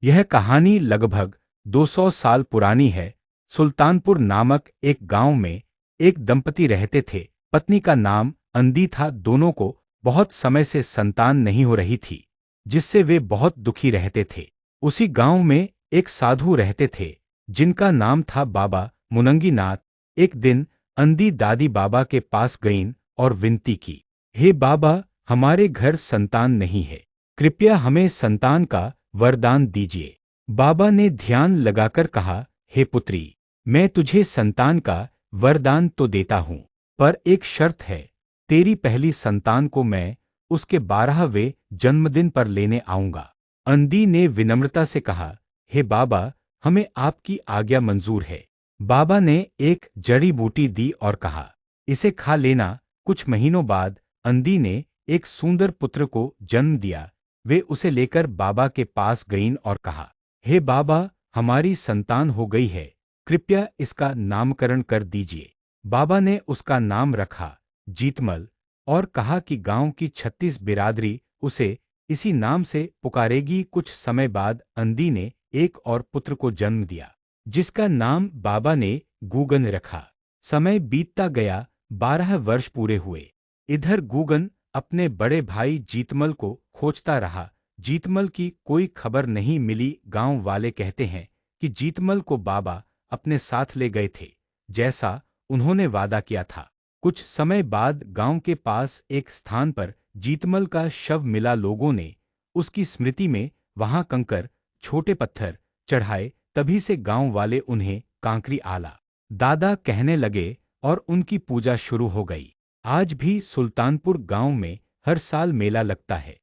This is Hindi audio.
यह कहानी लगभग 200 साल पुरानी है। सुल्तानपुर नामक एक गांव में एक दंपति रहते थे। पत्नी का नाम अंदी था। दोनों को बहुत समय से संतान नहीं हो रही थी, जिससे वे बहुत दुखी रहते थे। उसी गांव में एक साधु रहते थे, जिनका नाम था बाबा मुनंगीनाथ। एक दिन अंदी दादी बाबा के पास गईं और विनती की, हे बाबा, हमारे घर संतान नहीं है, कृपया हमें संतान का वरदान दीजिए। बाबा ने ध्यान लगाकर कहा, हे पुत्री, मैं तुझे संतान का वरदान तो देता हूं, पर एक शर्त है। तेरी पहली संतान को मैं उसके 12वें जन्मदिन पर लेने आऊंगा। अंदी ने विनम्रता से कहा, हे बाबा, हमें आपकी आज्ञा मंजूर है। बाबा ने एक जड़ी बूटी दी और कहा, इसे खा लेना। कुछ महीनों बाद अंदी ने एक सुंदर पुत्र को जन्म दिया। वे उसे लेकर बाबा के पास गईं और कहा, हे बाबा, हमारी संतान हो गई है, कृपया इसका नामकरण कर दीजिए। बाबा ने उसका नाम रखा जीतमल और कहा कि गांव की 36 बिरादरी उसे इसी नाम से पुकारेगी। कुछ समय बाद अंदी ने एक और पुत्र को जन्म दिया, जिसका नाम बाबा ने गूगन रखा। समय बीतता गया, 12 वर्ष पूरे हुए। इधर गूगन अपने बड़े भाई जीतमल को खोजता रहा। जीतमल की कोई खबर नहीं मिली। गांव वाले कहते हैं कि जीतमल को बाबा अपने साथ ले गए थे, जैसा उन्होंने वादा किया था। कुछ समय बाद गांव के पास एक स्थान पर जीतमल का शव मिला। लोगों ने उसकी स्मृति में वहां कंकर, छोटे पत्थर चढ़ाए। तभी से गांव वाले उन्हें कांकरी आला दादा कहने लगे और उनकी पूजा शुरू हो गई। आज भी सुल्तानपुर गांव में हर साल मेला लगता है।